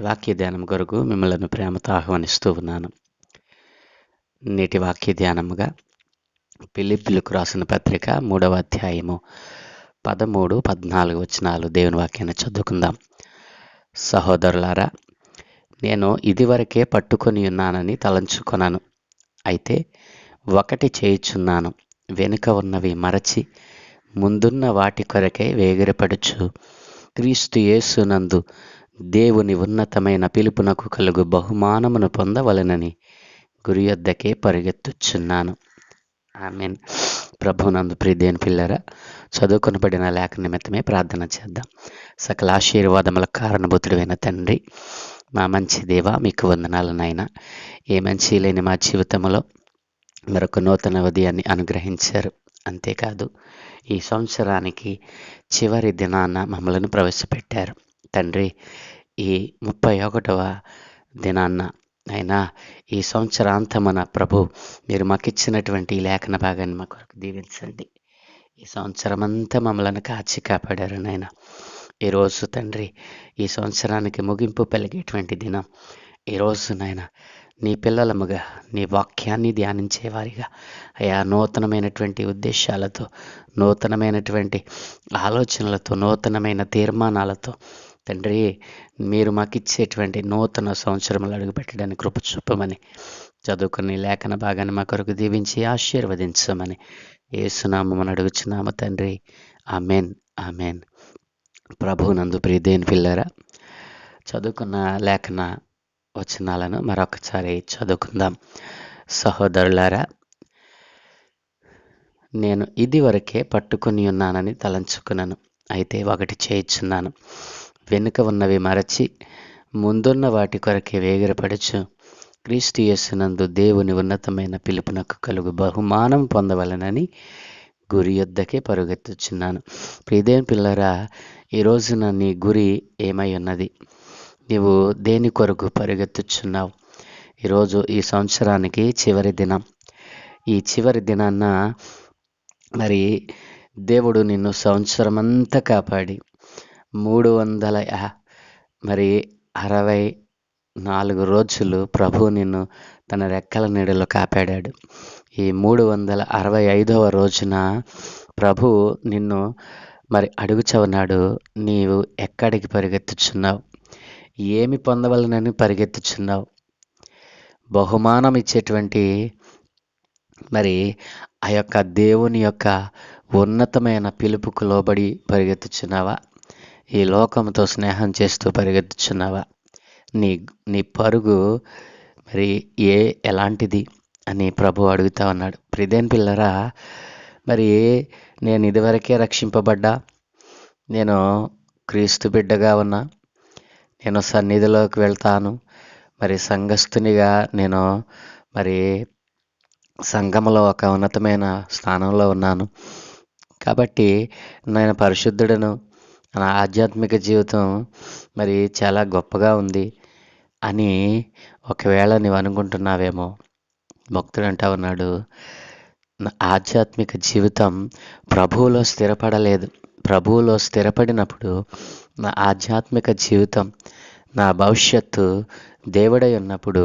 వాక్య ధ్యానం కొరకు మిమ్మల్ని ప్రేమతో ఆహ్వానిస్తూ ఉన్నాను. నేటి వాక్య ధ్యానముగా ఫిలిప్పీయులకు రాసిన పత్రిక 3వ అధ్యాయము 13, 14 వచనాలు దేవుని వాక్యాన్ని చదువుకుందాం. సహోదరులారా, నేను ఇదివరకే పట్టుకొని ఉన్నానని తలంచుకొనను. అయితే ఒకటి చేయుచున్నాను, వెనుక ఉన్నవి మరచి ముందున్న వాటి కొరకై వేగిరపడుచు క్రీస్తు యేసునందు దేవుని ఉన్నతమైన పిలుపునకు కలుగు బహుమానమును పొందవలెనని గురి యొద్దకే పరిగెత్తుచున్నాను. ఆమేన్. ప్రభునందు ప్రియదేని పిల్లరా, చదువుకొనబడిన లేఖ నిమిత్తమే ప్రార్థన చేద్దాం. సకల ఆశీర్వాదములకు కారణభూతుడైన తండ్రి, మా మంచి దేవ, మీకు వందనాలు నాయన. ఏ మంచి లేని మా జీవితంలో మరొక నూతన ఉదయాన్ని అనుగ్రహించారు. అంతేకాదు, ఈ సంవత్సరానికి చివరి దినాన మమ్మల్ని ప్రవేశపెట్టారు తండ్రి. ఈ 31వ దినాన్న అయినా ఈ సంవత్సరాంతమున ప్రభు మీరు మాకు ఇచ్చినటువంటి ఈ లేఖన భాగాన్ని మా కొరకు దీవించండి. ఈ సంవత్సరం అంతా మమ్మల్ని కాచి కాపాడారు నాయన. ఈరోజు తండ్రి, ఈ సంవత్సరానికి ముగింపు పలిగేటువంటి దినం ఈరోజు నాయన. నీ పిల్లలముగా నీ వాక్యాన్ని ధ్యానించేవారిగా అయా, నూతనమైనటువంటి ఉద్దేశాలతో, నూతనమైనటువంటి ఆలోచనలతో, నూతనమైన తీర్మానాలతో తండ్రి మీరు మాకు ఇచ్చేటువంటి నూతన సంవత్సరంలో అడుగుపెట్టడానికి కృప చూపమని, చదువుకుని లేఖన భాగాన్ని మా కొరకు దీవించి ఆశీర్వదించమని యేసునామమున అడుగుచున్నాము తండ్రి. Amen, amen. ప్రభువునందు ప్రియదేని పిల్లరా, చదువుకున్న లేఖన వచనాలను మరొకసారి చదువుకుందాం. సహోదరులారా, నేను ఇదివరకే పట్టుకొని ఉన్నానని తలంచుకున్నాను. అయితే ఒకటి చేయుచున్నాను, వెనుక ఉన్నవి మరచి ముందున్న వాటి కొరకే వేగిరపడుచు క్రీస్తు యేసునందు దేవుని ఉన్నతమైన పిలుపునకు కలుగు బహుమానం పొందవలెనని గురి యొద్దకే పరుగెత్తుచున్నాను. ప్రియదేని పిల్లరా, ఈ రోజున నీ గురి ఏమై ఉన్నది? నీవు దేని కొరకు పరిగెత్తుచున్నావు? ఈరోజు ఈ సంవత్సరానికి చివరి దినం. ఈ చివరి దినాన్న మరి దేవుడు నిన్ను సంవత్సరం అంతా కాపాడి 364 రోజులు ప్రభు నిన్ను తన రెక్కల నీడలో కాపాడాడు. ఈ 365వ రోజున ప్రభు నిన్ను మరి అడుగుచున్నాడు, నీవు ఎక్కడికి పరిగెత్తుచున్నావు? ఏమి పొందవలనని పరిగెత్తుచున్నావు? బహుమానం ఇచ్చేటువంటి మరి ఆ యొక్క దేవుని యొక్క ఉన్నతమైన పిలుపుకు లోబడి పరిగెత్తుచున్నావా? ఈ లోకంతో స్నేహం చేస్తూ పరిగెత్తుచున్నావా? నీ పరుగు మరి ఎలాంటిది అని ప్రభు అడుగుతా ఉన్నాడు. ప్రియదేని పిల్లరా, మరి నేను ఇదివరకే రక్షింపబడ్డా, నేను క్రీస్తు బిడ్డగా ఉన్నా, నేను సన్నిధిలోకి వెళ్తాను, మరి సంఘస్థునిగా నేను మరి సంఘంలో ఒక ఉన్నతమైన స్థానంలో ఉన్నాను కాబట్టి నేను పరిశుద్ధుడను, నా ఆధ్యాత్మిక జీవితం మరి చాలా గొప్పగా ఉంది అని ఒకవేళ నీవు అనుకుంటున్నావేమో. భక్తుడు అంటా ఉన్నాడు, నా ఆధ్యాత్మిక జీవితం ప్రభువులో స్థిరపడలేదు. ప్రభువులో స్థిరపడినప్పుడు నా ఆధ్యాత్మిక జీవితం, నా భవిష్యత్తు దేవుడై ఉన్నప్పుడు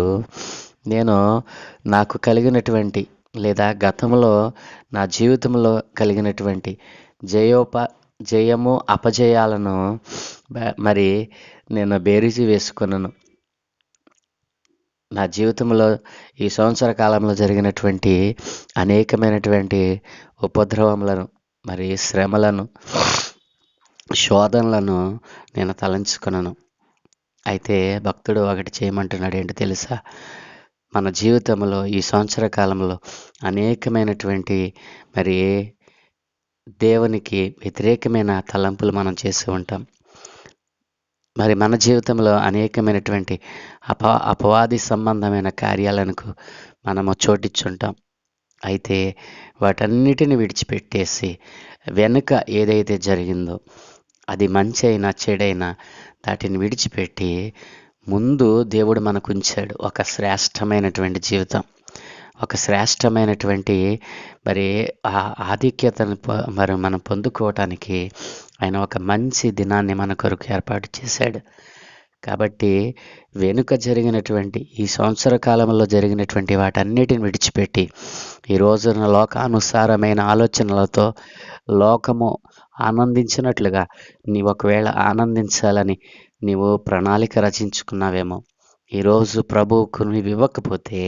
నేను నాకు కలిగినటువంటి లేదా గతంలో నా జీవితంలో కలిగినటువంటి జయము అపజయాలను మరి నేను బేరీజు వేసుకున్నాను. నా జీవితంలో ఈ సంవత్సర కాలంలో జరిగినటువంటి అనేకమైనటువంటి ఉపద్రవములను, మరి శ్రమలను, శోధనలను నేను తలంచుకున్నాను. అయితే భక్తుడు ఒకటి చేయమంటున్నాడు, ఏంటి తెలుసా? మన జీవితంలో ఈ సంవత్సర కాలంలో అనేకమైనటువంటి మరి దేవునికి వ్యతిరేకమైన తలంపులు మనం చేస్తూ ఉంటాం. మరి మన జీవితంలో అనేకమైనటువంటి అపవాది సంబంధమైన కార్యాలకు మనము చోటిచ్చుంటాం. అయితే వాటన్నిటిని విడిచిపెట్టేసి వెనుక ఏదైతే జరిగిందో, అది మంచి అయినా చెడైనా వాటిని విడిచిపెట్టి ముందు దేవుడు మనకు ఉంచాడు ఒక శ్రేష్టమైనటువంటి జీవితం, ఒక శ్రేష్టమైనటువంటి మరి ఆ ఆధిక్యతను మరి మనం పొందుకోవటానికి ఆయన ఒక మంచి దినాన్ని మన కొరకు ఏర్పాటు చేశాడు. కాబట్టి వెనుక జరిగినటువంటి ఈ సంవత్సర కాలంలో జరిగినటువంటి వాటన్నిటిని విడిచిపెట్టి ఈ రోజున లోకానుసారమైన ఆలోచనలతో లోకము ఆనందించినట్లుగా నీవు ఒకవేళ ఆనందించాలని నీవు ప్రణాళిక రచించుకున్నావేమో. ఈరోజు ప్రభువుకు నీవు ఇవ్వకపోతే,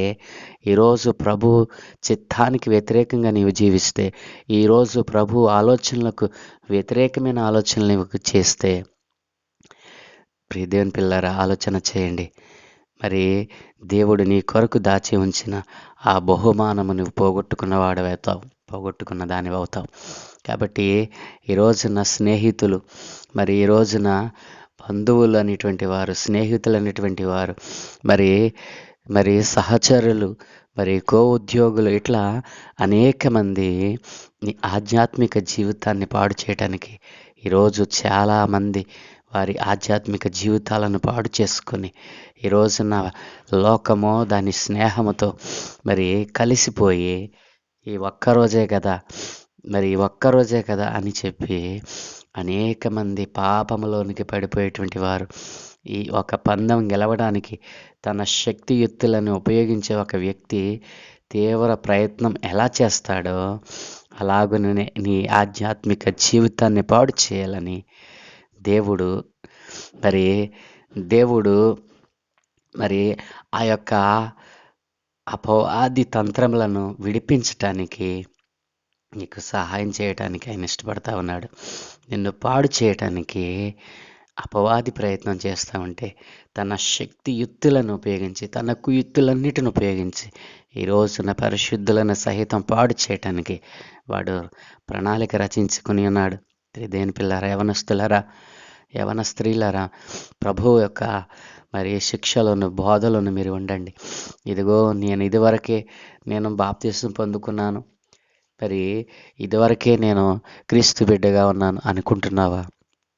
ఈరోజు ప్రభు చిత్తానికి వ్యతిరేకంగా నీవు జీవిస్తే, ఈరోజు ప్రభు ఆలోచనలకు వ్యతిరేకమైన ఆలోచనలు నీవు చేస్తే, ప్రియ దేవుని పిల్లారా, ఆలోచన చేయండి. మరి దేవుడు నీ కొరకు దాచి ఉంచిన ఆ బహుమానము నువ్వు పోగొట్టుకున్న దానివి అవుతావు. కాబట్టి ఈ రోజున స్నేహితులు, మరి ఈ రోజున బంధువులు అనేటువంటి వారు, స్నేహితులు అనేటువంటి వారు, మరి సహచరులు, మరి ఉద్యోగులు, ఇట్లా అనేక మంది నీ ఆధ్యాత్మిక జీవితాన్ని పాడు చేయటానికి ఈరోజు చాలామంది వారి ఆధ్యాత్మిక జీవితాలను పాడు చేసుకొని ఈ రోజున లోకము దాని స్నేహముతో మరి కలిసిపోయి ఈ ఒక్కరోజే కదా అని చెప్పి అనేక మంది పాపములోనికి పడిపోయేటువంటి వారు. ఈ ఒక పందెం గెలవడానికి తన శక్తియుక్తులను ఉపయోగించే ఒక వ్యక్తి తీవ్ర ప్రయత్నం ఎలా చేస్తాడో అలాగునే నీ ఆధ్యాత్మిక జీవితాన్ని పాడు చేయాలని దేవుడు మరి ఆ యొక్క అపవాది తంత్రములను విడిపించటానికి నీకు సహాయం చేయటానికి ఆయన ఇష్టపడతా ఉన్నాడు. నిన్ను పాడు చేయటానికి అపవాది ప్రయత్నం చేస్తూ ఉంటే తన శక్తియుక్తులను ఉపయోగించి, తన కుయుక్తులన్నిటిని ఉపయోగించి ఈ రోజున పరిశుద్ధులను సహితం పాడు చేయటానికి వాడు ప్రణాళిక రచించుకుని ఉన్నాడు. దేని పిల్లారా, యవన స్త్రీలారా, ప్రభువు యొక్క మరి శిక్షలను, బోధలను మీరు ఉండండి. ఇదిగో నేను బాప్తిసం పొందుకున్నాను, మరి ఇదివరకే నేను క్రీస్తు బిడ్డగా ఉన్నాను అనుకుంటున్నావా?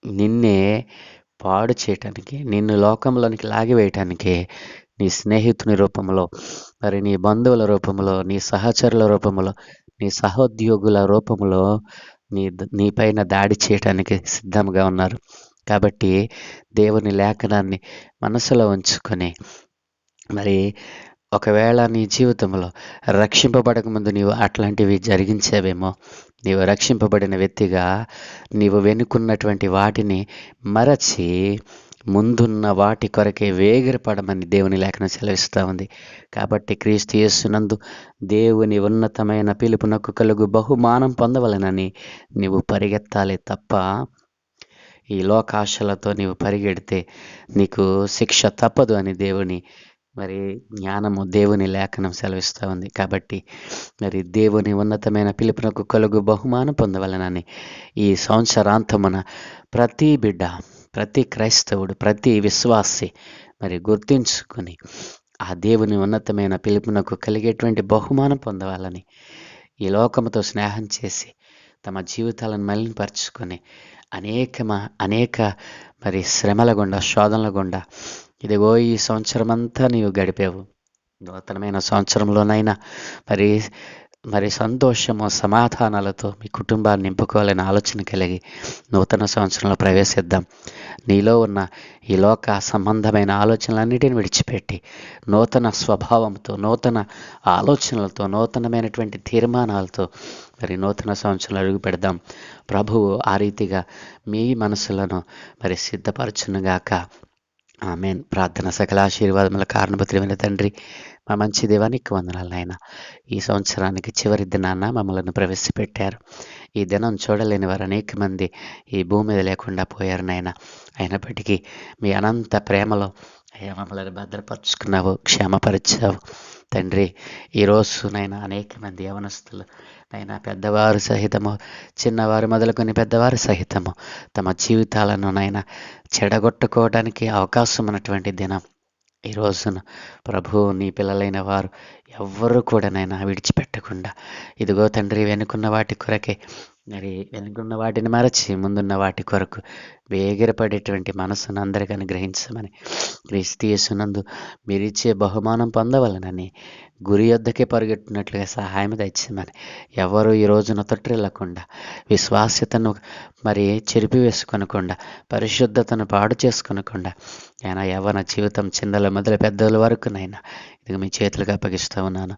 నిన్నే పాడు చేయటానికి, నిన్ను లోకంలోనికి లాగివేయటానికి నీ స్నేహితుని రూపంలో, మరి నీ బంధువుల రూపంలో, నీ సహచరుల రూపంలో, నీ సహోద్యోగుల రూపంలో నీ పైన దాడి చేయటానికి సిద్ధంగా ఉన్నారు. కాబట్టి దేవుని లేఖనాన్ని మనసులో ఉంచుకొని, మరి ఒకవేళ నీ జీవితంలో రక్షింపబడక ముందు నీవు అట్లాంటివి జరిగించేవేమో, నీవు రక్షింపబడిన వ్యక్తిగా నీవు వెనుకున్నటువంటి వాటిని మరచి ముందున్న వాటి కొరకే వేగిరపడమని దేవుని లేఖనం సెలవిస్తూ ఉంది. కాబట్టి క్రీస్తు యేసునందు దేవుని ఉన్నతమైన పిలుపునకు కలుగు బహుమానం పొందవలనని నీవు పరిగెత్తాలి తప్ప ఈ లోకాశలతో నీవు పరిగెడితే నీకు శిక్ష తప్పదు అని దేవుని లేఖనం సెలవిస్తూ ఉంది. కాబట్టి మరి దేవుని ఉన్నతమైన పిలుపునకు కలుగు బహుమానం పొందవలనని ఈ సంవత్సరాంతమున ప్రతి బిడ్డ, ప్రతి క్రైస్తవుడు, ప్రతి విశ్వాసి మరి గుర్తించుకొని ఆ దేవుని ఉన్నతమైన పిలుపునకు కలిగేటువంటి బహుమానం పొందవాలని ఈ లోకముతో స్నేహం చేసి తమ జీవితాలను మలినపరుచుకొని అనేక మరి శ్రమల గుండా, శోధనల గుండా ఇదిగో ఈ సంవత్సరం అంతా నీవు గడిపావు. నూతనమైన సంవత్సరంలోనైనా మరి సంతోషము, సమాధానాలతో మీ కుటుంబాన్ని నింపుకోవాలని ఆలోచన కలిగి నూతన సంవత్సరంలో ప్రవేశిద్దాం. నీలో ఉన్న ఈ లోక సంబంధమైన ఆలోచనలన్నిటిని విడిచిపెట్టి నూతన స్వభావంతో, నూతన ఆలోచనలతో, నూతనమైనటువంటి తీర్మానాలతో మరి నూతన సంవత్సరంలో అడుగు పెడదాం. ప్రభువు ఆ రీతిగా మీ మనసులను మరి సిద్ధపరచునుగాక. ఆమేన్. ప్రార్థన. సకల ఆశీర్వాదముల కారణభూతుడైన తండ్రి, మా మంచి దేవానికి వందనాలు నాయన. ఈ సంవత్సరానికి చివరి దినాన మమ్మల్ని ప్రవేశపెట్టారు. ఈ దినం చూడలేని వారు అనేక మంది ఈ భూమి మీద లేకుండా పోయారు నాయన. అయినప్పటికీ మీ అనంత ప్రేమలో అయ్యా మమ్మల్ని భద్రపరుచుకున్నావు, క్షేమపరిచావు తండ్రి. ఈరోజు నైనా అనేక మంది యవనస్తులు నైనా, పెద్దవారు సహితము, చిన్నవారు మొదలుకొని పెద్దవారు సహితము తమ జీవితాలను నైనా చెడగొట్టుకోవడానికి అవకాశం ఉన్నటువంటి దినం ఈ రోజున ప్రభు, నీ పిల్లలైన వారు ఎవ్వరూ కూడా నైనా విడిచిపెట్టకుండా ఇదిగో తండ్రి వెనుకున్న వాటి కొరకే, మరి వెనుకున్న వాటిని మరచి ముందున్న వాటి కొరకు వేగిరపడేటువంటి మనసును అందరికీ అనుగ్రహించమని, క్రీస్తు యేసునందు మీరిచ్చే బహుమానం పొందవలనని, గురి యొద్దకే పరుగెట్టినట్లుగా సహాయం దయచేయమని, ఎవరు ఈ రోజున తొట్టిల్లకుండా, విశ్వాస్యతను మరి చెరిపివేసుకొనకుండా, పరిశుద్ధతను పాడు చేసుకొనకుండా, ఆయన యవ్వన జీవితం చిన్నల మొదలు పెద్దల వరకునైనా ఇదిగో మీ చేతులకు అప్పగిస్తూ ఉన్నాను.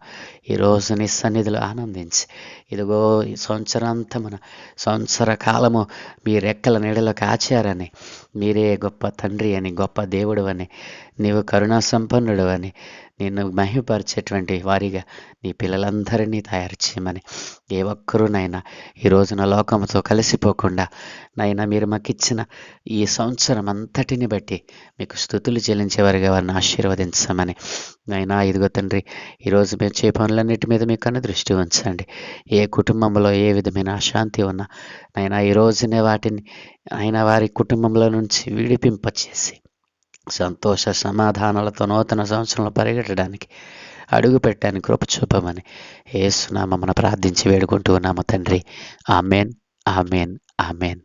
ఈరోజు నీ సన్నిధిలో ఆనందించి, ఇదిగో ఈ సంవత్సరాంతమున సంవత్సర కాలము మీ రెక్కల నీడలో కాచారని, మీరే గొప్ప తండ్రి అని, గొప్ప దేవుడు అని, నీవు కరుణా సంపన్నుడు అని, నిన్ను మహిమపరిచేటువంటి వారిగా నీ పిల్లలందరినీ తయారు చేయమని, ఏ ఒక్కరూనైనా ఈ రోజున లోకంతో కలిసిపోకుండా నైనా మీరు మాకిచ్చిన ఈ సంవత్సరం అంతటిని బట్టి మీకు స్తుతులు చెల్లించేవారిగా వారిని ఆశీర్వదించమని, నైనా ఇదిగో తండ్రి ఈరోజు మేము చే పనులన్నిటి మీద మీకు కన్ను దృష్టి ఉంచండి. ఏ కుటుంబంలో ఏ విధమైన అశాంతి ఉన్నా నైనా ఈ రోజునే వాటిని ఆయన వారి కుటుంబంలో నుంచి విడిపింపచేసి సంతోష సమాధానాలతో నూతన సంవత్సరంలో పరిగెట్టడానికి అడుగు పెట్టాను కృప చూపమని యేసునామమున ప్రార్థించి వేడుకుంటూ ఉన్నాము తండ్రి. Amen, amen, amen.